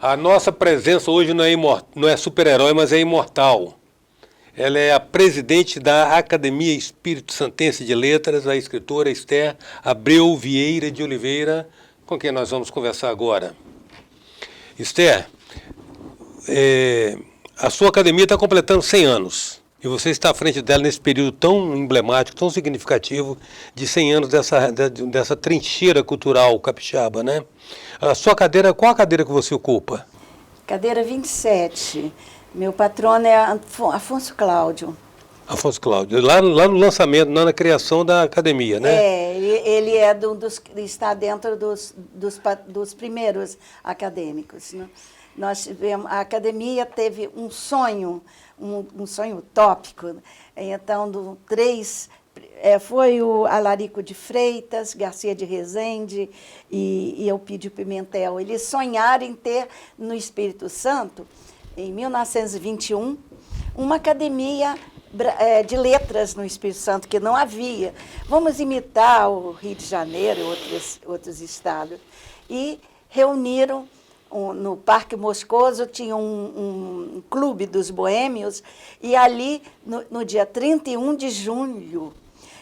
A nossa presença hoje não é super-herói, mas é imortal. Ela é a presidente da Academia Espírito Santense de Letras, a escritora Esther Abreu Vieira de Oliveira, com quem nós vamos conversar agora. Esther, a sua academia está completando 100 anos. E você está à frente dela nesse período tão emblemático, tão significativo, de 100 anos dessa trincheira cultural capixaba, né? A sua cadeira, qual a cadeira que você ocupa? Cadeira 27. Meu patrono é Afonso Cláudio. Afonso Cláudio, lá no lançamento, na criação da academia, né? Ele é está dentro dos primeiros acadêmicos, né? Nós tivemos, a academia teve um sonho utópico. Então, foi o Alarico de Freitas, Garcia de Rezende e Eupídio Pimentel. Eles sonharam em ter no Espírito Santo, em 1921, uma academia de letras no Espírito Santo, que não havia. Vamos imitar o Rio de Janeiro e outros estados. E reuniram no Parque Moscoso, tinha um clube dos boêmios, e ali, no dia 31 de julho,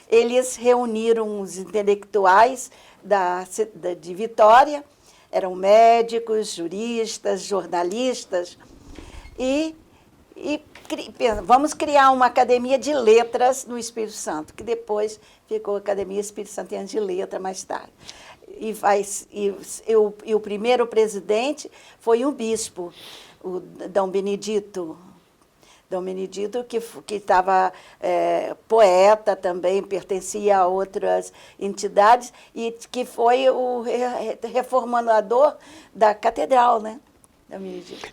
eles reuniram os intelectuais de Vitória, eram médicos, juristas, jornalistas, e vamos criar uma academia de letras no Espírito Santo, que depois ficou a Academia Espírito Santense de Letras mais tarde. E o primeiro presidente foi um bispo, o Dom Benedito. Dom Benedito, que estava poeta também, pertencia a outras entidades, e que foi o reformador da catedral, né?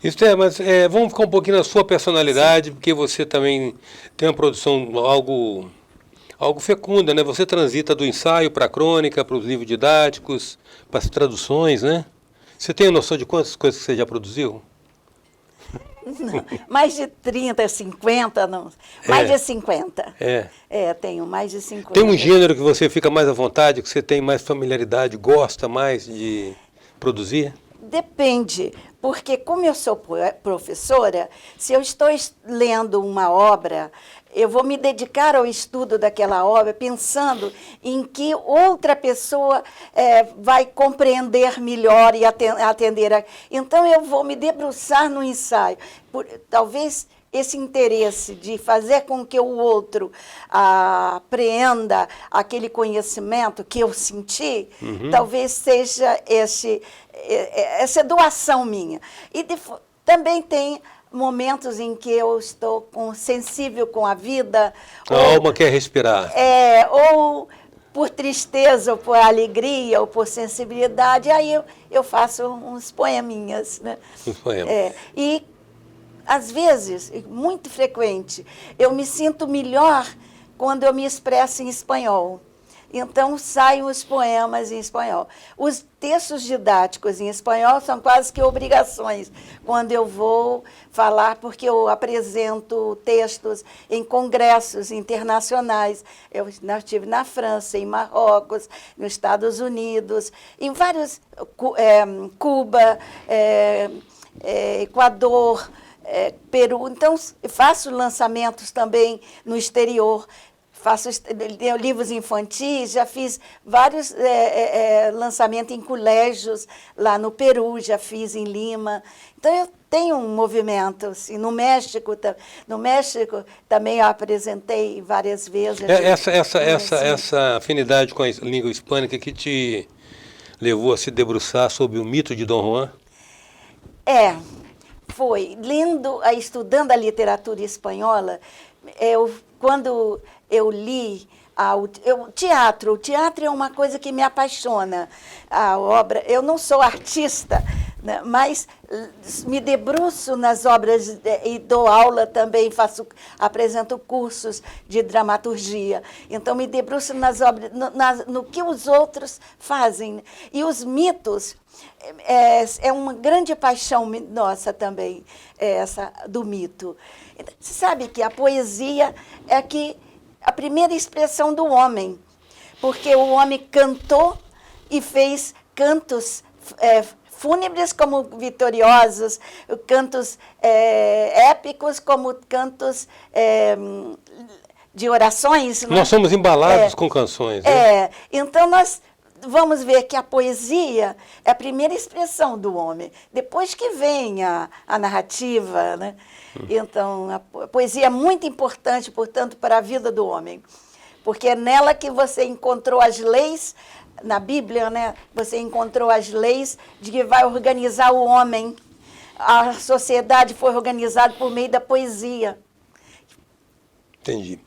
Esther, mas vamos ficar um pouquinho na sua personalidade, sim, porque você também tem uma produção algo fecunda, né? Você transita do ensaio para a crônica, para os livros didáticos, para as traduções, né? Você tem noção de quantas coisas que você já produziu? Não, mais de 30, 50, não. Mais de 50. Tenho mais de 50. Tem um gênero que você fica mais à vontade, que você tem mais familiaridade, gosta mais de produzir? Depende, porque como eu sou professora, se eu estou lendo uma obra, eu vou me dedicar ao estudo daquela obra, pensando em que outra pessoa vai compreender melhor e atender. Então, eu vou me debruçar no ensaio. Talvez esse interesse de fazer com que o outro apreenda aquele conhecimento que eu senti, talvez seja essa doação minha. E também tem momentos em que eu estou sensível com a vida. A alma quer respirar. Ou por tristeza, ou por alegria, ou por sensibilidade. Aí eu faço uns poeminhas, né? Uns poemas. E, às vezes, muito frequente, eu me sinto melhor quando eu me expresso em espanhol. Então, saem os poemas em espanhol. Os textos didáticos em espanhol são quase que obrigações quando eu vou falar, porque eu apresento textos em congressos internacionais. Eu estive na França, em Marrocos, nos Estados Unidos, em vários... Cuba, Equador, Peru. Então, faço lançamentos também no exterior. Faço livros infantis, já fiz vários lançamentos em colégios lá no Peru, já fiz em Lima. Então, eu tenho um movimento. Assim, no México também eu apresentei várias vezes. Essa afinidade com a língua hispânica que te levou a se debruçar sobre o mito de Dom Juan? Foi. Estudando a literatura espanhola, quando eu li o teatro é uma coisa que me apaixona. A obra, eu não sou artista, né, mas me debruço nas obras e dou aula também, apresento cursos de dramaturgia. Então, me debruço nas obras, no que os outros fazem. E os mitos é uma grande paixão nossa também, essa do mito. Você sabe que a poesia é a primeira expressão do homem, porque o homem cantou e fez cantos fúnebres como vitoriosos, cantos épicos como cantos de orações. Né? Nós somos embalados com canções. Né? Então nós vamos ver que a poesia é a primeira expressão do homem. Depois que vem a narrativa, né? Então a poesia é muito importante, portanto, para a vida do homem. Porque é nela que você encontrou as leis, na Bíblia, né? Você encontrou as leis de que vai organizar o homem. A sociedade foi organizada por meio da poesia. Entendi.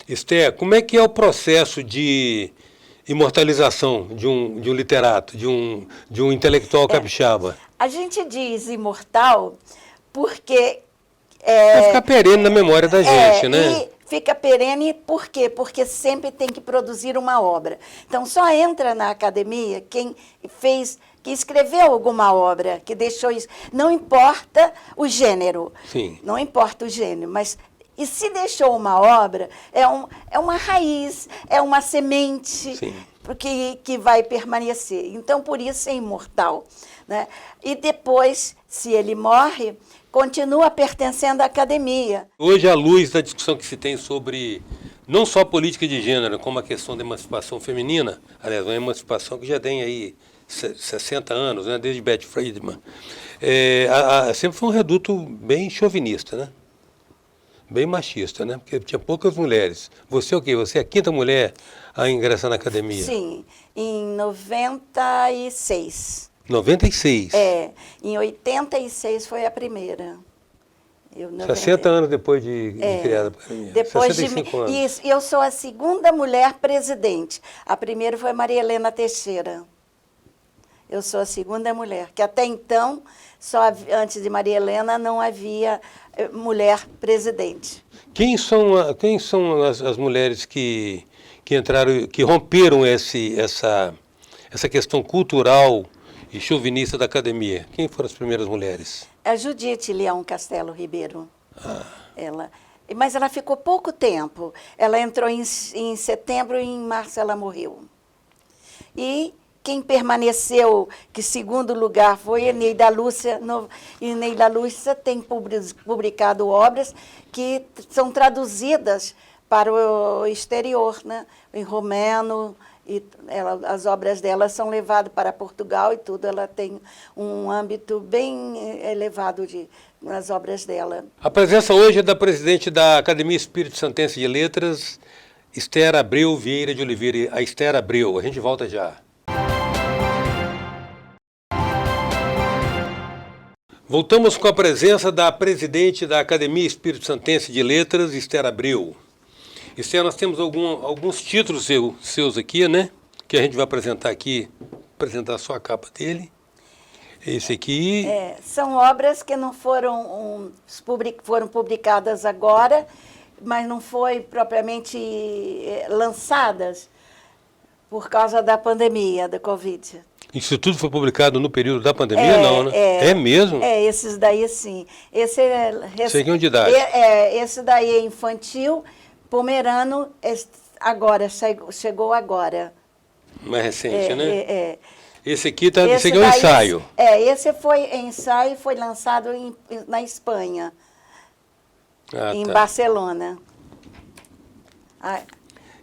Esther, como é que é o processo de imortalização de um literato, de um intelectual capixaba? A gente diz imortal porque... Vai ficar perene na memória da gente, né? E fica perene por quê? Porque sempre tem que produzir uma obra. Então, só entra na academia quem que escreveu alguma obra, que deixou isso. Não importa o gênero. Sim. Não importa o gênero, mas... E se deixou uma obra, é uma raiz, é uma semente que vai permanecer. Então, por isso é imortal. Né? E depois, se ele morre, continua pertencendo à academia. Hoje, à luz da discussão que se tem sobre não só política de gênero, como a questão da emancipação feminina, aliás, uma emancipação que já tem aí 60 anos, né, desde Betty Friedman, sempre foi um reduto bem chauvinista, né? Bem machista, né? Porque tinha poucas mulheres. Você é o quê? Você é a quinta mulher a ingressar na academia? Sim, em 96. 96? Em 86 foi a primeira. 60 anos depois de criada a academia. Depois 65 anos. Isso, e eu sou a segunda mulher presidente. A primeira foi Maria Helena Teixeira. Eu sou a segunda mulher, que até então, antes de Maria Helena, não havia mulher presidente. Quem são as mulheres que entraram, que romperam essa questão cultural e chauvinista da academia? Quem foram as primeiras mulheres? A Judite Leão Castelo Ribeiro. Mas ela ficou pouco tempo. Ela entrou em setembro e em março ela morreu. E quem permaneceu, que segundo lugar foi Eneida Lúcia. Eneida Lúcia tem publicado obras que são traduzidas para o exterior, né? Em romeno, e as obras dela são levadas para Portugal e tudo. Ela tem um âmbito bem elevado nas obras dela. A presença hoje é da presidente da Academia Espírito Santense de Letras, Esther Abreu Vieira de Oliveira. A Esther Abreu, a gente volta já. Voltamos com a presença da presidente da Academia Espírito Santense de Letras, Esther Abreu. Esther, nós temos alguns títulos seus aqui, né? Que a gente vai apresentar aqui, apresentar só a capa dele. Esse aqui... são obras que não foram publicadas agora, mas não foi propriamente lançadas por causa da pandemia, da Covid. Isso tudo foi publicado no período da pandemia, não, né? É mesmo? Esses daí sim. Esse aqui é um de idade. Esse daí é infantil, Pomerano, agora, chegou agora. Mais recente, né? Esse aqui esse aqui é um ensaio. Esse foi ensaio, foi lançado na Espanha, em Barcelona.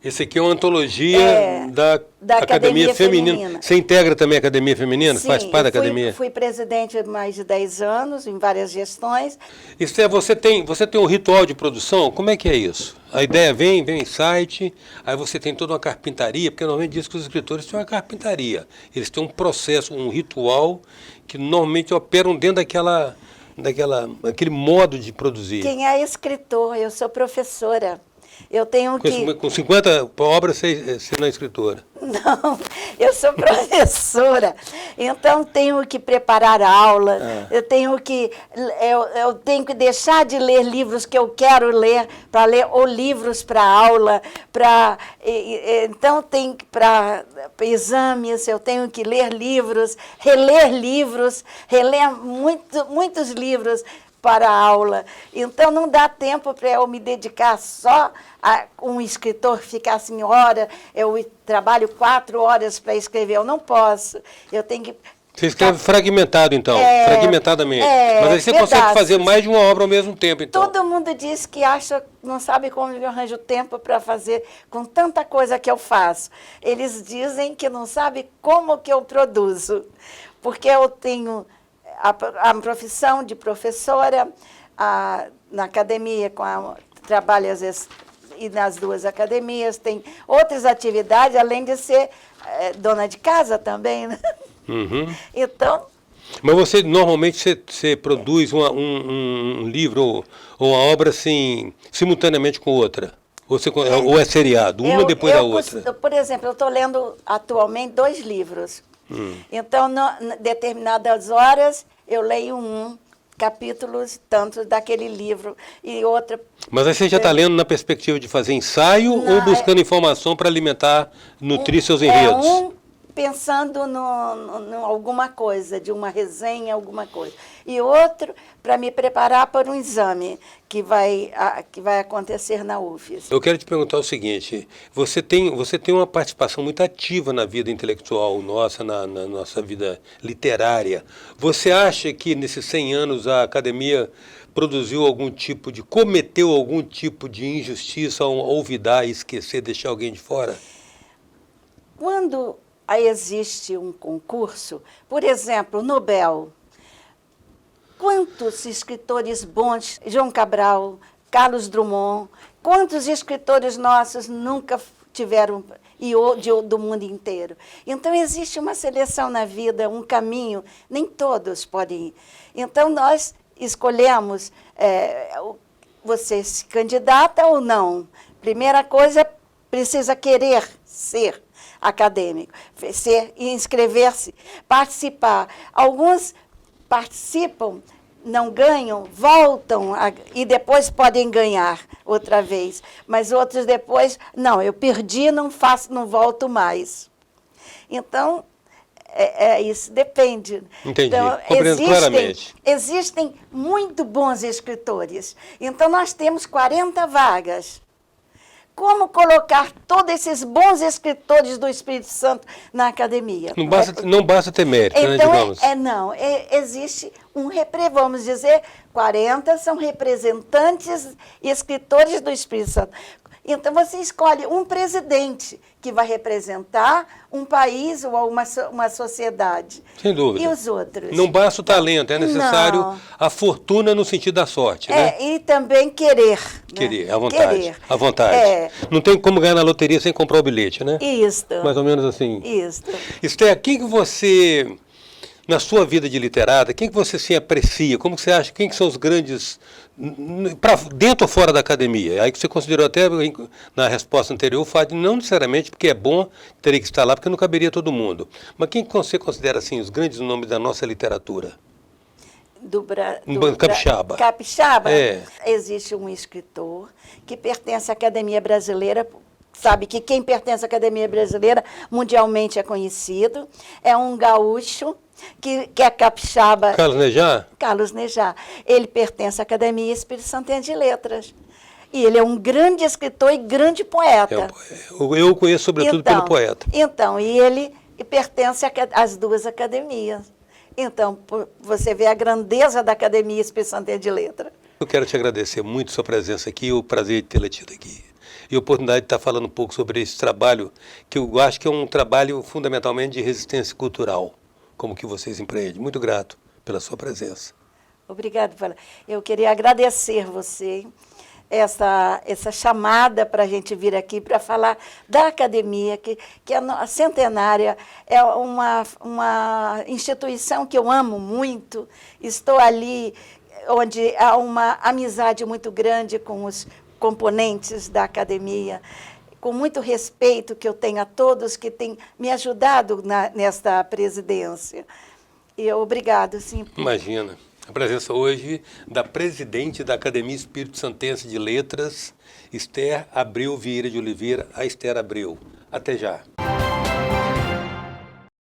Esse aqui é uma antologia da Academia Feminina. Você integra também a Academia Feminina? Sim, faz parte da Academia? Fui presidente há mais de 10 anos, em várias gestões. Esther, você tem um ritual de produção? Como é que é isso? A ideia vem em site, aí você tem toda uma carpintaria, porque normalmente diz que os escritores têm uma carpintaria. Eles têm um processo, um ritual, que normalmente operam dentro daquele modo de produzir. Quem é escritor? Eu sou professora. Eu tenho Com 50 obras, você não é escritora? Não, eu sou professora, então tenho que preparar a aula, eu tenho que deixar de ler livros que eu quero ler, para ler ou livros para aula, então para exames eu tenho que ler livros, reler muitos livros para a aula. Então, não dá tempo para eu me dedicar só a um escritor, ficar assim, eu trabalho 4 horas para escrever. Eu não posso. Eu tenho que Você escreve fragmentado, então, fragmentadamente. Mas aí você consegue fazer mais de uma obra ao mesmo tempo, então. Todo mundo diz que acha, não sabe como eu arranjo tempo para fazer com tanta coisa que eu faço. Eles dizem que não sabe como que eu produzo, porque eu tenho a profissão de professora, na academia, trabalho às vezes e nas duas academias, tem outras atividades, além de ser dona de casa também, né? Uhum. Então... Mas você, normalmente, você produz um livro ou uma obra, assim, simultaneamente com outra? Ou é seriado, uma depois da outra? Por exemplo, eu estou lendo atualmente 2 livros. Então, em determinadas horas, eu leio capítulos, tanto daquele livro e outra... Mas aí você já está lendo na perspectiva de fazer ensaio ou buscando informação para alimentar, nutrir seus enredos? Pensando em alguma coisa, de uma resenha, alguma coisa. E outro, para me preparar para um exame que vai acontecer na UFES. Eu quero te perguntar o seguinte, você tem uma participação muito ativa na vida intelectual nossa, na nossa vida literária. Você acha que nesses 100 anos a academia cometeu algum tipo de injustiça ao olvidar, esquecer, deixar alguém de fora? Quando existe um concurso, por exemplo, Nobel. Quantos escritores bons, João Cabral, Carlos Drummond, quantos escritores nossos nunca tiveram, do mundo inteiro? Então, existe uma seleção na vida, um caminho, nem todos podem ir. Então, nós escolhemos, você se candidata ou não. Primeira coisa, precisa querer ser acadêmico, inscrever-se, participar. Alguns participam, não ganham, voltam e depois podem ganhar outra vez. Mas outros depois, não, eu perdi, não volto mais. Então, isso depende. Entendi, então, compreendo claramente. Existem muito bons escritores. Então, nós temos 40 vagas. Como colocar todos esses bons escritores do Espírito Santo na academia? Não basta ter mérito, então, né, digamos. Existe vamos dizer, 40 são representantes e escritores do Espírito Santo. Então, você escolhe um presidente que vai representar um país ou uma sociedade. Sem dúvida. E os outros? Não basta o talento, é necessário a fortuna no sentido da sorte, né? E também querer. Querer, né? à vontade. Querer. À vontade. Não tem como ganhar na loteria sem comprar o bilhete, né? Isso. Mais ou menos assim. Isso. Esther, quem que você, na sua vida de literata, quem que você se aprecia? Como que você acha? Quem que são os grandes... dentro ou fora da academia? Aí que você considerou até na resposta anterior o fato de não necessariamente porque é bom, teria que estar lá porque não caberia todo mundo. Mas quem que você considera assim os grandes nomes da nossa literatura? Capixaba. Capixaba? Existe um escritor que pertence à Academia Brasileira, sabe que quem pertence à Academia Brasileira mundialmente é conhecido, é um gaúcho, que é capixaba. Carlos Nejá? Carlos Nejá. Ele pertence à Academia Espírito Santense de Letras. E ele é um grande escritor e grande poeta. Eu o conheço sobretudo pelo poeta. Então, e ele pertence às 2 academias. Então, você vê a grandeza da Academia Espírito Santense de Letras. Eu quero te agradecer muito a sua presença aqui, o prazer de tê-la tido aqui. E a oportunidade de estar falando um pouco sobre esse trabalho, que eu acho que é um trabalho fundamentalmente de resistência cultural, como que vocês empreendem. Muito grato pela sua presença. Obrigada, Paula. Eu queria agradecer você, essa chamada para a gente vir aqui para falar da academia, que a Centenária é uma instituição que eu amo muito. Estou ali onde há uma amizade muito grande com os componentes da academia, com muito respeito que eu tenho a todos que têm me ajudado nesta presidência. E obrigado, sim. Imagina. A presença hoje da presidente da Academia Espírito Santense de Letras, Esther Abreu Vieira de Oliveira, a Esther Abreu. Até já.